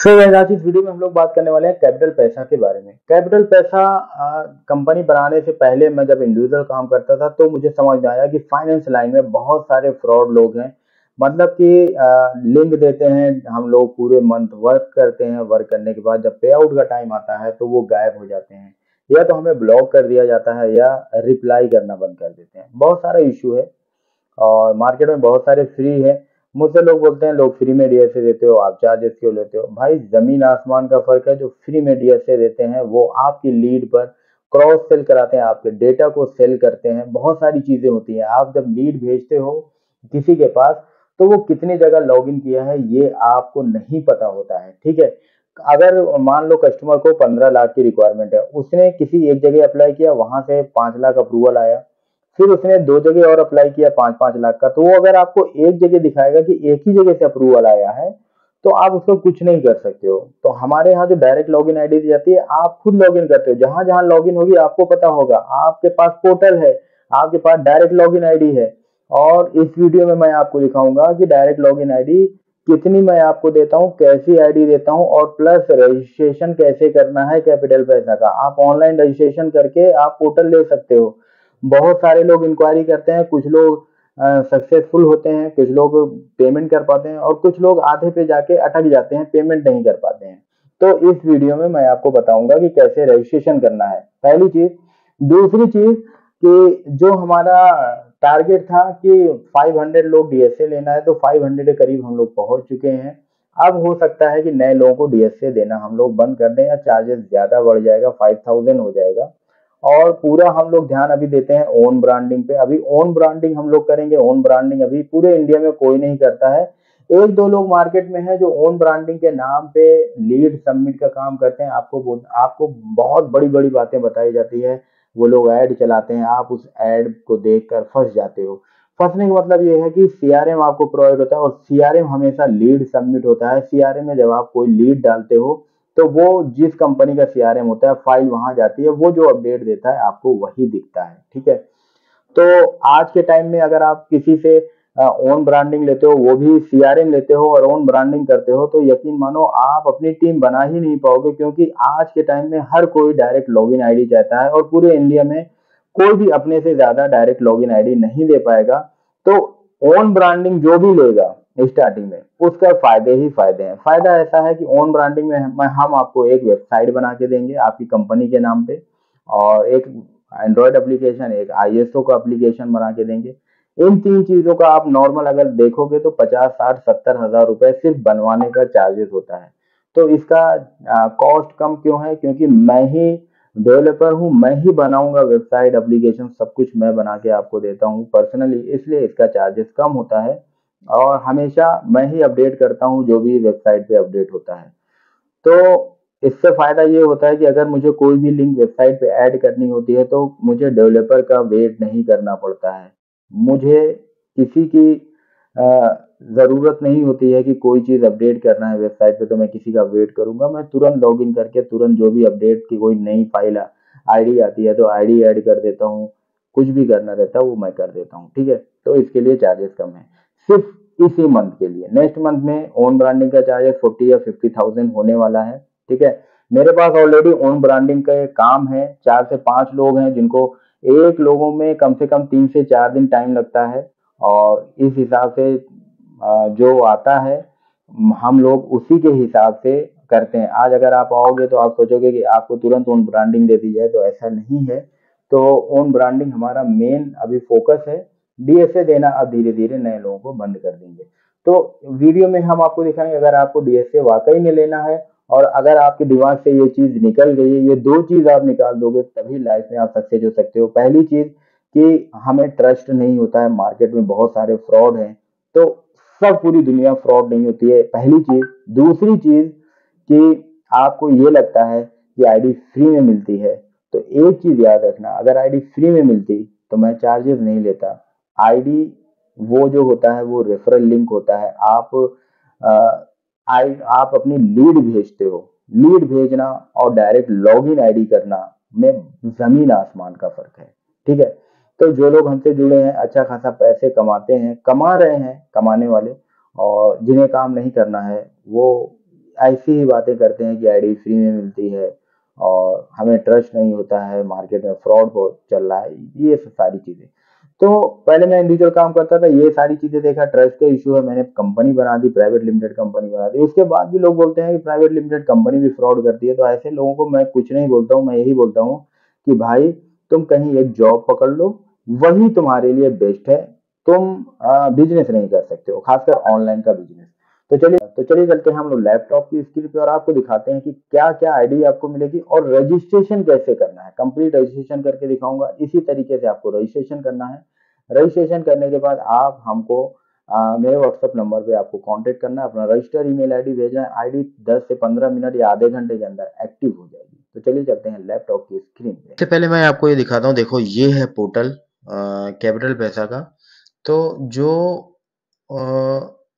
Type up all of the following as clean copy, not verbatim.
सो आज इस वीडियो में हम लोग बात करने वाले हैं कैपिटल पैसा के बारे में। कैपिटल पैसा कंपनी बनाने से पहले मैं जब इंडिविजुअल काम करता था तो मुझे समझ में आया कि फाइनेंस लाइन में बहुत सारे फ्रॉड लोग हैं। मतलब कि लिंक देते हैं, हम लोग पूरे मंथ वर्क करते हैं, वर्क करने के बाद जब पे आउट का टाइम आता है तो वो गायब हो जाते हैं, या तो हमें ब्लॉक कर दिया जाता है या रिप्लाई करना बंद कर देते हैं। बहुत सारा इशू है और मार्केट में बहुत सारे फ्री है। मुझसे लोग बोलते हैं लोग फ्री में डीएसए देते हो, आप चार्जेस क्यों लेते हो? भाई जमीन आसमान का फर्क है। जो फ्री में डीएसए देते हैं वो आपकी लीड पर क्रॉस सेल कराते हैं, आपके डेटा को सेल करते हैं, बहुत सारी चीजें होती हैं। आप जब लीड भेजते हो किसी के पास तो वो कितनी जगह लॉग इन किया है ये आपको नहीं पता होता है, ठीक है। अगर मान लो कस्टमर को 15 लाख की रिक्वायरमेंट है, उसने किसी एक जगह अप्लाई किया, वहां से 5 लाख अप्रूवल आया, फिर उसने 2 जगह और अप्लाई किया 5-5 लाख का, तो वो अगर आपको एक जगह दिखाएगा कि एक ही जगह से अप्रूवल आया है, तो आप उसको कुछ नहीं कर सकते हो। तो हमारे यहाँ जो डायरेक्ट लॉगिन आईडी दी जाती है, आप खुद लॉगिन करते हो। जहाँ-जहाँ लॉगिन होगी आपको पता होगा, आपके पास पोर्टल है, आपके पास डायरेक्ट लॉगिन आईडी है। और इस वीडियो में मैं आपको दिखाऊंगा कि डायरेक्ट लॉगिन आईडी कितनी मैं आपको देता हूँ, कैसी आईडी देता हूँ, और प्लस रजिस्ट्रेशन कैसे करना है कैपिटल पैसा का। आप ऑनलाइन रजिस्ट्रेशन करके आप पोर्टल ले सकते हो। बहुत सारे लोग इंक्वायरी करते हैं, कुछ लोग सक्सेसफुल होते हैं, कुछ लोग पेमेंट कर पाते हैं और कुछ लोग आधे पे जाके अटक जाते हैं, पेमेंट नहीं कर पाते हैं। तो इस वीडियो में मैं आपको बताऊंगा कि कैसे रजिस्ट्रेशन करना है, पहली चीज। दूसरी चीज कि जो हमारा टारगेट था कि 500 लोग डीएसए लेना है, तो 500 के करीब हम लोग पहुंच चुके हैं। अब हो सकता है कि नए लोगों को डीएसए देना हम लोग बंद कर दें या चार्जेस ज्यादा बढ़ जाएगा, 5000 हो जाएगा। और पूरा हम लोग ध्यान अभी देते हैं ओन ब्रांडिंग पे। अभी ओन ब्रांडिंग हम लोग करेंगे। ओन ब्रांडिंग अभी पूरे इंडिया में कोई नहीं करता है। एक दो लोग मार्केट में हैं जो ओन ब्रांडिंग के नाम पे लीड सबमिट का काम करते हैं। आपको बहुत बड़ी बड़ी बातें बताई जाती है, वो लोग ऐड चलाते हैं, आप उस ऐड को देखकर फंस जाते हो। फंसने का मतलब ये है कि सीआरएम आपको प्रोवाइड होता है और सीआरएम हमेशा लीड सबमिट होता है। सीआरएम में जब आप कोई लीड डालते हो तो वो जिस कंपनी का सीआरएम होता है, फाइल वहां जाती है, वो जो अपडेट देता है आपको वही दिखता है, ठीक है। तो आज के टाइम में अगर आप किसी से ओन ब्रांडिंग लेते हो, वो भी सीआरएम लेते हो और ओन ब्रांडिंग करते हो, तो यकीन मानो आप अपनी टीम बना ही नहीं पाओगे, क्योंकि आज के टाइम में हर कोई डायरेक्ट लॉगिन आईडी चाहता है और पूरे इंडिया में कोई भी अपने से ज्यादा डायरेक्ट लॉगिन आईडी नहीं दे पाएगा। तो ओन ब्रांडिंग जो भी लेगा स्टार्टिंग में, उसका फायदे ही फायदे हैं। फायदा ऐसा है कि ओन ब्रांडिंग में हम आपको एक वेबसाइट बना के देंगे आपकी कंपनी के नाम पे, और एक एंड्रॉयड एप्लीकेशन, एक आईएसओ का एप्लीकेशन बना के देंगे। इन तीन चीजों का आप नॉर्मल अगर देखोगे तो 50-60-70 हजार रुपए सिर्फ बनवाने का चार्जेस होता है। तो इसका कॉस्ट कम क्यों है? क्योंकि मैं ही डेवलपर हूँ, मैं ही बनाऊंगा वेबसाइट, एप्लीकेशन, सब कुछ मैं बना के आपको देता हूँ पर्सनली, इसलिए इसका चार्जेस कम होता है। और हमेशा मैं ही अपडेट करता हूँ जो भी वेबसाइट पे अपडेट होता है। तो इससे फायदा ये होता है कि अगर मुझे कोई भी लिंक वेबसाइट पे ऐड करनी होती है तो मुझे डेवलपर का वेट नहीं करना पड़ता है। मुझे किसी की ज़रूरत नहीं होती है कि कोई चीज़ अपडेट करना है वेबसाइट पे तो मैं किसी का वेट करूंगा। मैं तुरंत लॉगिन करके तुरंत जो भी अपडेट की कोई नई फाइल आईडी आती है तो आईडी ऐड कर देता हूँ। कुछ भी करना रहता है वो मैं कर देता हूँ, ठीक है। तो इसके लिए चार्जेस कम है सिर्फ इसी मंथ के लिए। नेक्स्ट मंथ में ओन ब्रांडिंग का चार्जेस 40 या 50,000 होने वाला है, ठीक है। मेरे पास ऑलरेडी ओन ब्रांडिंग का काम है, 4 से 5 लोग हैं जिनको एक लोगों में कम से कम 3 से 4 दिन टाइम लगता है। और इस हिसाब से जो आता है हम लोग उसी के हिसाब से करते हैं। आज अगर आप आओगे तो आप सोचोगे कि आपको तुरंत ओन ब्रांडिंग दे दी जाए, तो ऐसा नहीं है। तो ओन ब्रांडिंग हमारा मेन अभी फोकस है। डीएसए देना अब धीरे धीरे नए लोगों को बंद कर देंगे। तो वीडियो में हम आपको दिखाएंगे, अगर आपको डीएसए वाकई में लेना है और अगर आपके दिमाग से ये चीज निकल गई है, ये दो चीज आप निकाल दोगे तभी लाइफ में आप सक्सेस हो सकते हो। पहली चीज कि हमें ट्रस्ट नहीं होता है, मार्केट में बहुत सारे फ्रॉड हैं। तो सब पूरी दुनिया फ्रॉड नहीं होती है, पहली चीज। दूसरी चीज कि आपको ये लगता है कि आईडी फ्री में मिलती है, तो एक चीज याद रखना, अगर आईडी फ्री में मिलती तो मैं चार्जेस नहीं लेता। आईडी वो जो होता है वो रेफरल लिंक होता है। आप अपनी लीड भेजते हो, लीड भेजना और डायरेक्ट लॉगिन आईडी करना में जमीन आसमान का फर्क है, ठीक है। तो जो लोग हमसे जुड़े हैं अच्छा खासा पैसे कमाते हैं, कमा रहे हैं, कमाने वाले, और जिन्हें काम नहीं करना है वो ऐसी ही बातें करते हैं कि आईडी फ्री में मिलती है और हमें ट्रस्ट नहीं होता है, मार्केट में फ्रॉड बहुत चल रहा है, ये सब सारी चीजें। तो पहले मैं इंडिविजुअल काम करता था, ये सारी चीजें देखा, ट्रस्ट का इशू है, मैंने कंपनी बना दी, प्राइवेट लिमिटेड कंपनी बना दी। उसके बाद भी लोग बोलते हैं कि प्राइवेट लिमिटेड कंपनी भी फ्रॉड करती है। तो ऐसे लोगों को मैं कुछ नहीं बोलता हूँ, मैं यही बोलता हूँ कि भाई तुम कहीं एक जॉब पकड़ लो, वही तुम्हारे लिए बेस्ट है। तुम बिजनेस नहीं कर सकते हो, खासकर ऑनलाइन का बिजनेस। तो चलिए चलते हैं हम लोग लैपटॉप की स्क्रीन पे और आपको दिखाते हैं कि क्या क्या आईडी आपको मिलेगी और रजिस्ट्रेशन कैसे करना है। कंप्लीट रजिस्ट्रेशन करके दिखाऊंगा। इसी तरीके से आपको रजिस्ट्रेशन करना है। रजिस्ट्रेशन करने के बाद आप हमको मेरे व्हाट्सएप नंबर पे आपको कांटेक्ट करना है, अपना रजिस्टर ईमेल आईडी भेजना है। आईडी 10 से 15 मिनट या आधे घंटे के अंदर एक्टिव हो जाएगी। तो चलिए चलते हैं लैपटॉप की स्क्रीन पे। सबसे पहले मैं आपको ये दिखाता हूँ, देखो ये है पोर्टल कैपिटल पैसा का। तो जो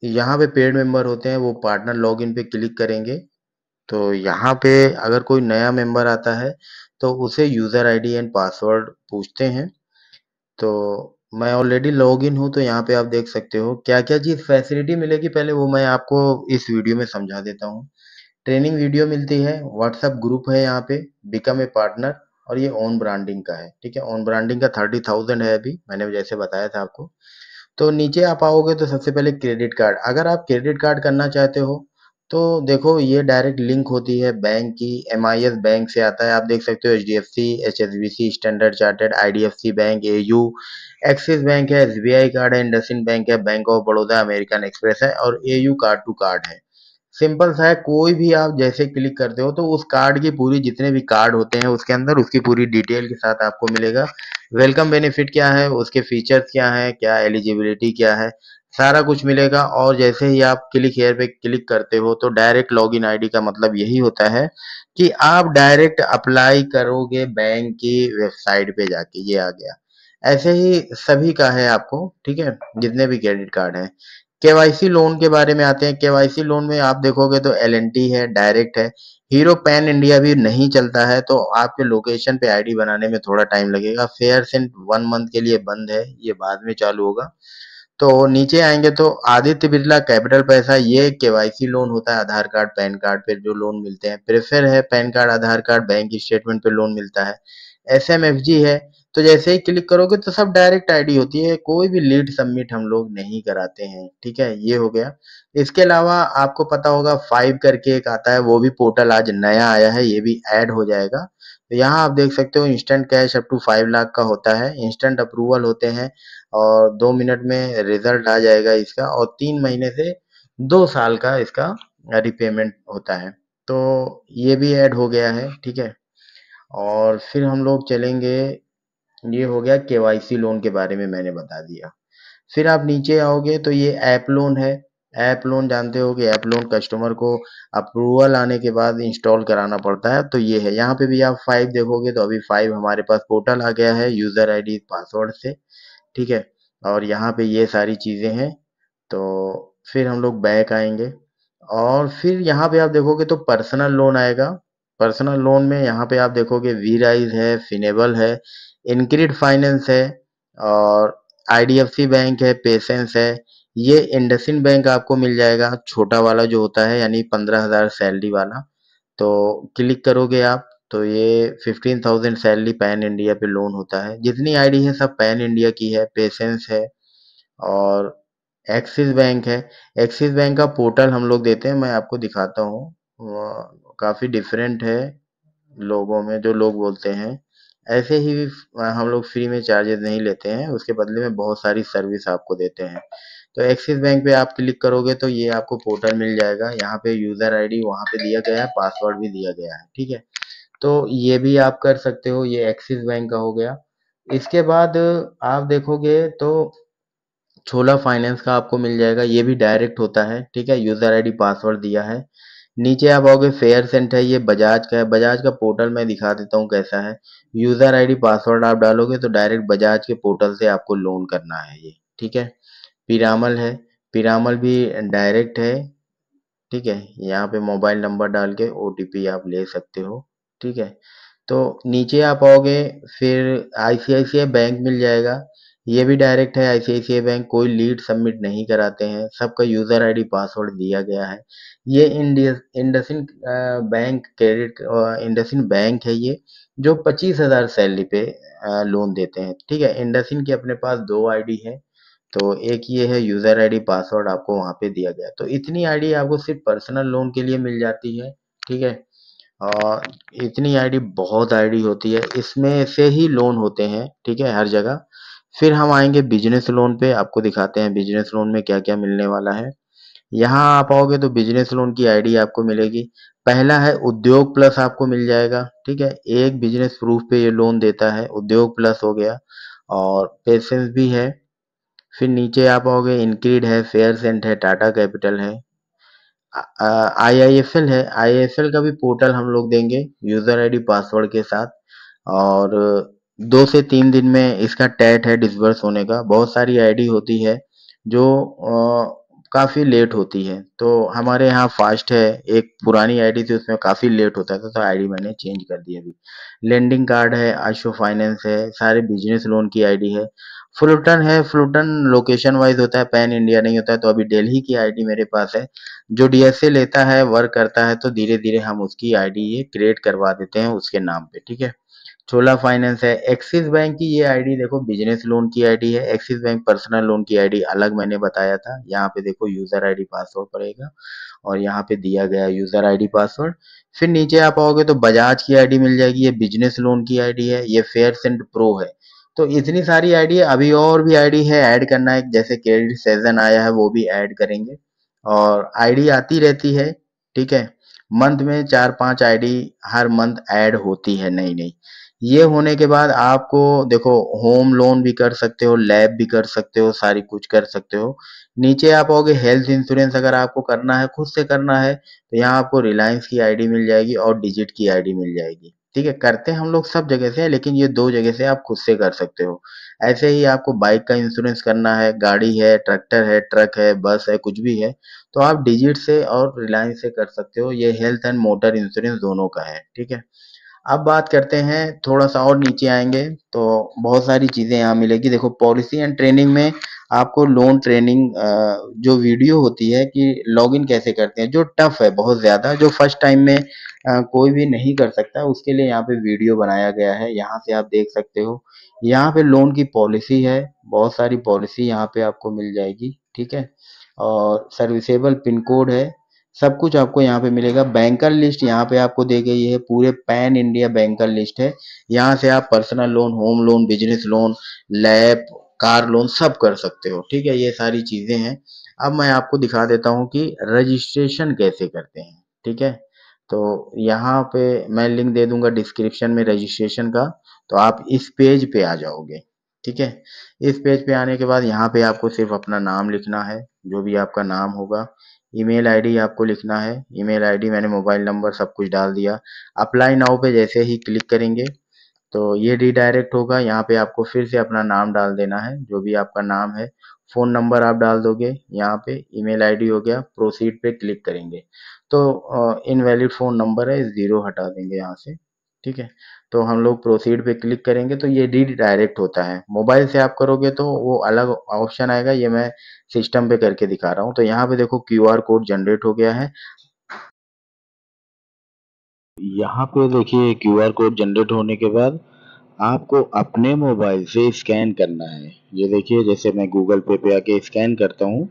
यहाँ पे पेड मेंबर होते हैं वो पार्टनर लॉगिन पे क्लिक करेंगे। तो यहाँ पे अगर कोई नया मेंबर आता है तो उसे यूजर आईडी एंड पासवर्ड पूछते हैं। तो मैं ऑलरेडी लॉगिन हूँ, तो यहाँ पे आप देख सकते हो क्या क्या चीज़ फैसिलिटी मिलेगी, पहले वो मैं आपको इस वीडियो में समझा देता हूँ। ट्रेनिंग वीडियो मिलती है, व्हाट्सएप ग्रुप है यहाँ पे, बिकम ए पार्टनर, और ये ओन ब्रांडिंग का है। ठीक है, ओन ब्रांडिंग का 30,000 है अभी, मैंने जैसे बताया था आपको। तो नीचे आप आओगे तो सबसे पहले क्रेडिट कार्ड, अगर आप क्रेडिट कार्ड करना चाहते हो तो देखो ये डायरेक्ट लिंक होती है बैंक की। एमआईएस बैंक से आता है, आप देख सकते हो, HDFC, HSBC, standard chartered, IDFC bank, AU, axis bank है, एसबीआई कार्ड है, इंडसइंड बैंक है, bank of Baroda, American express है, और एयू कार्ड टू कार्ड है। सिंपल सा है, कोई भी आप जैसे क्लिक करते हो तो उस कार्ड की पूरी, जितने भी कार्ड होते हैं उसके अंदर उसकी पूरी डिटेल के साथ आपको मिलेगा। वेलकम बेनिफिट क्या है, उसके फीचर्स क्या है, क्या एलिजिबिलिटी क्या है, सारा कुछ मिलेगा। और जैसे ही आप क्लिक हेयर पे क्लिक करते हो तो डायरेक्ट लॉगिन आईडी का मतलब यही होता है कि आप डायरेक्ट अप्लाई करोगे बैंक की वेबसाइट पे जाके। ये आ गया। ऐसे ही सभी का है आपको, ठीक है, जितने भी क्रेडिट कार्ड है। केवाईसी लोन के बारे में आते हैं। केवाईसी लोन में आप देखोगे तो एलएनटी है, डायरेक्ट है, हीरो पैन इंडिया भी नहीं चलता है, तो आपके लोकेशन पे आईडी बनाने में थोड़ा टाइम लगेगा। फेयर सेंट 1 मंथ के लिए बंद है, ये बाद में चालू होगा। तो नीचे आएंगे तो आदित्य बिरला कैपिटल पैसा, ये केवाईसी लोन होता है, आधार कार्ड पैन कार्ड पे जो लोन मिलते हैं। प्रेफर है, पैन कार्ड आधार कार्ड बैंक स्टेटमेंट पे लोन मिलता है। एसएमएफजी है, तो जैसे ही क्लिक करोगे तो सब डायरेक्ट आईडी होती है, कोई भी लीड सबमिट हम लोग नहीं कराते हैं। ठीक है, ये हो गया। इसके अलावा आपको पता होगा 5 करके एक आता है, वो भी पोर्टल आज नया आया है, ये भी ऐड हो जाएगा। तो यहाँ आप देख सकते हो instant cash up to 5 lakh का होता है, इंस्टेंट अप्रूवल होते हैं, और 2 मिनट में रिजल्ट आ जाएगा इसका, और 3 महीने से 2 साल का इसका रिपेमेंट होता है। तो ये भी ऐड हो गया है। ठीक है, और फिर हम लोग चलेंगे, ये हो गया केवाईसी लोन के बारे में मैंने बता दिया। फिर आप नीचे आओगे तो ये ऐप लोन है। ऐप लोन जानते हो कि ऐप लोन कस्टमर को अप्रूवल आने के बाद इंस्टॉल कराना पड़ता है। तो ये है, यहाँ पे भी आप 5 देखोगे तो अभी 5 हमारे पास पोर्टल आ गया है यूजर आईडी पासवर्ड से। ठीक है, और यहाँ पे ये सारी चीजें हैं। तो फिर हम लोग बैक आएंगे और फिर यहाँ पे आप देखोगे तो पर्सनल लोन आएगा। पर्सनल लोन में यहाँ पे आप देखोगे वी राइज है, फिनेबल है, इनक्रीड फाइनेंस है, और आईडीएफसी बैंक है, पेशेंस है। ये इंडसिंड बैंक आपको मिल जाएगा, छोटा वाला जो होता है, यानी 15,000 सैलरी वाला। तो क्लिक करोगे आप तो ये 15,000 सैलरी पैन इंडिया पे लोन होता है। जितनी आईडी है सब पैन इंडिया की है। पेशेंस है, और एक्सिस बैंक है। एक्सिस बैंक का पोर्टल हम लोग देते हैं, मैं आपको दिखाता हूँ। काफ़ी डिफरेंट है लोगों में, जो लोग बोलते हैं ऐसे ही। हम लोग फ्री में चार्जेस नहीं लेते हैं, उसके बदले में बहुत सारी सर्विस आपको देते हैं। तो एक्सिस बैंक पे आप क्लिक करोगे तो ये आपको पोर्टल मिल जाएगा। यहाँ पे यूजर आईडी वहाँ पे दिया गया है, पासवर्ड भी दिया गया है। ठीक है, तो ये भी आप कर सकते हो। ये एक्सिस बैंक का हो गया। इसके बाद आप देखोगे तो छोला फाइनेंस का आपको मिल जाएगा, ये भी डायरेक्ट होता है। ठीक है, यूजर आईडी पासवर्ड दिया है। नीचे आप आओगे, फेयर सेंट है, ये बजाज का है। बजाज का पोर्टल मैं दिखा देता हूँ कैसा है। यूजर आईडी पासवर्ड आप डालोगे तो डायरेक्ट बजाज के पोर्टल से आपको लोन करना है ये। ठीक है, पिरामल है, पिरामल भी डायरेक्ट है। ठीक है, यहाँ पे मोबाइल नंबर डाल के ओटीपी आप ले सकते हो। ठीक है, तो नीचे आप आओगे, फिर आईसीआईसीआई बैंक मिल जाएगा। ये भी डायरेक्ट है आईसीआईसीआई बैंक, कोई लीड सबमिट नहीं कराते हैं, सबका यूजर आईडी पासवर्ड दिया गया है। ये IndusInd bank credit, IndusInd bank है ये, जो 25,000 सैलरी पे लोन देते हैं। ठीक है, इंडसिंड के अपने पास दो आईडी है, तो एक ये है यूजर आईडी पासवर्ड आपको वहां पे दिया गया है। तो इतनी आईडी आपको सिर्फ पर्सनल लोन के लिए मिल जाती है। ठीक है, और इतनी आईडी बहुत आईडी होती है, इसमें से ही लोन होते हैं। ठीक है, हर जगह। फिर हम आएंगे बिजनेस लोन पे, आपको दिखाते हैं बिजनेस लोन में क्या क्या मिलने वाला है। यहाँ आप आओगे तो बिजनेस लोन की आईडी आपको मिलेगी। पहला है उद्योग प्लस, आपको मिल जाएगा। ठीक है, एक बिजनेस प्रूफ पे ये लोन देता है, उद्योग प्लस हो गया। और पेशेंस भी है। फिर नीचे आप आओगे, इनक्रीड है, फेयरसेंट है, टाटा कैपिटल है, आईआईएफएल है। आईआईएफएल का भी पोर्टल हम लोग देंगे यूजर आईडी पासवर्ड के साथ। और 2 से 3 दिन में इसका टैट है डिसबर्स होने का। बहुत सारी आईडी होती है जो काफी लेट होती है, तो हमारे यहाँ फास्ट है। एक पुरानी आईडी थी उसमें काफी लेट होता था, तो आईडी मैंने चेंज कर दी अभी। लेंडिंग कार्ड है, आशो फाइनेंस है, सारे बिजनेस लोन की आईडी है। फ्लूटन है, फ्लूटन लोकेशन वाइज होता है, पैन इंडिया नहीं होता है, तो अभी दिल्ली की आईडी मेरे पास है। जो डीएसए लेता है, वर्क करता है, तो धीरे धीरे हम उसकी आईडी ये क्रिएट करवा देते हैं उसके नाम पे। ठीक है, चोला फाइनेंस है। एक्सिस बैंक की ये आईडी देखो, बिजनेस लोन की आईडी है। एक्सिस बैंक पर्सनल लोन की आईडी अलग मैंने बताया था। यहाँ पे देखो यूजर आईडी पासवर्ड पड़ेगा, और यहाँ पे दिया गया यूजर आईडी पासवर्ड। फिर नीचे आप आओगे तो बजाज की आईडी मिल जाएगी, ये बिजनेस लोन की आईडी है। ये फेयरसेंट प्रो है। तो इतनी सारी आईडी है, अभी और भी आईडी है ऐड करना है, जैसे क्रेडिट सेजन आया है वो भी ऐड करेंगे। और आईडी आती रहती है। ठीक है, मंथ में 4-5 आईडी हर मंथ ऐड होती है नई नई। ये होने के बाद आपको देखो, होम लोन भी कर सकते हो, लैब भी कर सकते हो, सारी कुछ कर सकते हो। नीचे आप आओगे, हेल्थ इंश्योरेंस अगर आपको करना है, खुद से करना है, तो यहाँ आपको रिलायंस की आईडी मिल जाएगी और डिजिट की आईडी मिल जाएगी। ठीक है, करते हम लोग सब जगह से, लेकिन ये दो जगह से आप खुद से कर सकते हो। ऐसे ही आपको बाइक का इंश्योरेंस करना है, गाड़ी है, ट्रैक्टर है, ट्रक है, बस है, कुछ भी है, तो आप डिजिट से और रिलायंस से कर सकते हो। ये हेल्थ एंड मोटर इंश्योरेंस दोनों का है। ठीक है, अब बात करते हैं, थोड़ा सा और नीचे आएंगे तो बहुत सारी चीजें यहाँ मिलेगी। देखो, पॉलिसी एंड ट्रेनिंग में आपको लोन ट्रेनिंग जो वीडियो होती है कि लॉगिन कैसे करते हैं, जो टफ है बहुत ज्यादा, जो फर्स्ट टाइम में कोई भी नहीं कर सकता, उसके लिए यहाँ पे वीडियो बनाया गया है। यहाँ से आप देख सकते हो। यहाँ पे लोन की पॉलिसी है, बहुत सारी पॉलिसी यहाँ पे आपको मिल जाएगी। ठीक है, और सर्विसेबल पिन कोड है, सब कुछ आपको यहाँ पे मिलेगा। बैंकर लिस्ट यहाँ पे आपको दी गई है, पूरे पैन इंडिया बैंकर लिस्ट है। यहाँ से आप personal loan, home loan, business loan, lab, car loan सब कर सकते हो। ठीक है, ये सारी चीजें हैं। अब मैं आपको दिखा देता हूँ कि रजिस्ट्रेशन कैसे करते हैं। ठीक है, तो यहाँ पे मैं लिंक दे दूंगा डिस्क्रिप्शन में रजिस्ट्रेशन का, तो आप इस पेज पे आ जाओगे। ठीक है, इस पेज पे आने के बाद यहाँ पे आपको सिर्फ अपना नाम लिखना है, जो भी आपका नाम होगा। ईमेल आईडी आपको लिखना है, ईमेल आईडी मैंने, मोबाइल नंबर सब कुछ डाल दिया। अप्लाई नाउ पे जैसे ही क्लिक करेंगे तो ये रिडायरेक्ट होगा। यहाँ पे आपको फिर से अपना नाम डाल देना है, जो भी आपका नाम है। फोन नंबर आप डाल दोगे यहाँ पे, ईमेल आईडी हो गया। प्रोसीड पे क्लिक करेंगे तो इनवैलिड फोन नंबर है, जीरो हटा देंगे यहाँ से। ठीक है, तो हम लोग प्रोसीड पे क्लिक करेंगे तो ये रीडायरेक्ट होता है। मोबाइल से आप करोगे तो वो अलग ऑप्शन आएगा, ये मैं सिस्टम पे करके दिखा रहा हूँ। तो यहाँ पे देखो क्यूआर कोड जनरेट हो गया है। यहाँ पे देखिए क्यूआर कोड जनरेट होने के बाद आपको अपने मोबाइल से स्कैन करना है। ये देखिए, जैसे मैं गूगल पे आके स्कैन करता हूँ,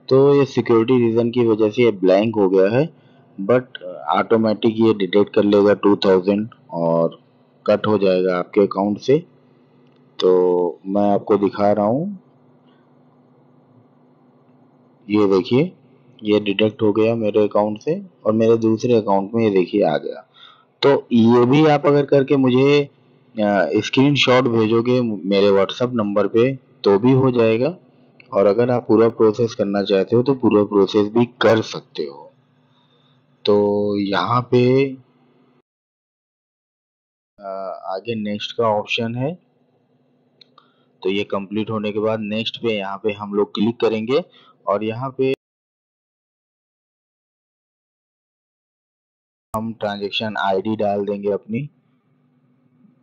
तो ये सिक्योरिटी रीजन की वजह से ये ब्लैंक हो गया है, बट ऑटोमेटिक ये डिटेक्ट कर लेगा 2000 और कट हो जाएगा आपके अकाउंट से। तो मैं आपको दिखा रहा हूँ, ये देखिए, ये डिटेक्ट हो गया मेरे अकाउंट से, और मेरे दूसरे अकाउंट में ये देखिए आ गया। तो ये भी आप अगर करके मुझे स्क्रीन शॉट भेजोगे मेरे व्हाट्सएप नंबर पे तो भी हो जाएगा। और अगर आप पूरा प्रोसेस करना चाहते हो तो पूरा प्रोसेस भी कर सकते हो। तो यहाँ पे आगे नेक्स्ट का ऑप्शन है, तो ये कंप्लीट होने के बाद नेक्स्ट पे यहाँ पे हम लोग क्लिक करेंगे, और यहाँ पे हम ट्रांजैक्शन आईडी डाल देंगे अपनी।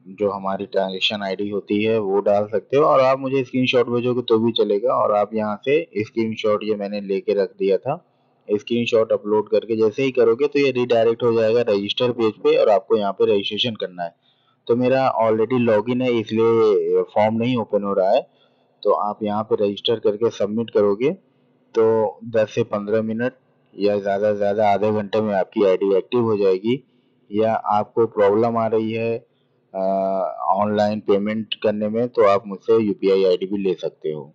जो हमारी ट्रांजेक्शन आईडी होती है वो डाल सकते हो, और आप मुझे स्क्रीनशॉट भेजोगे तो भी चलेगा। और आप यहाँ से स्क्रीनशॉट, ये मैंने लेके रख दिया था, स्क्रीनशॉट अपलोड करके जैसे ही करोगे तो ये रिडायरेक्ट हो जाएगा रजिस्टर पेज पे, और आपको यहाँ पे रजिस्ट्रेशन करना है। तो मेरा ऑलरेडी लॉगिन है इसलिए फॉर्म नहीं ओपन हो रहा है। तो आप यहाँ पे रजिस्टर करके सबमिट करोगे तो 10 से 15 मिनट या ज़्यादा से ज़्यादा आधे घंटे में आपकी आईडी एक्टिव हो जाएगी। या आपको प्रॉब्लम आ रही है ऑनलाइन पेमेंट करने में, तो आप मुझसे यूपीआई आईडी भी ले सकते हो।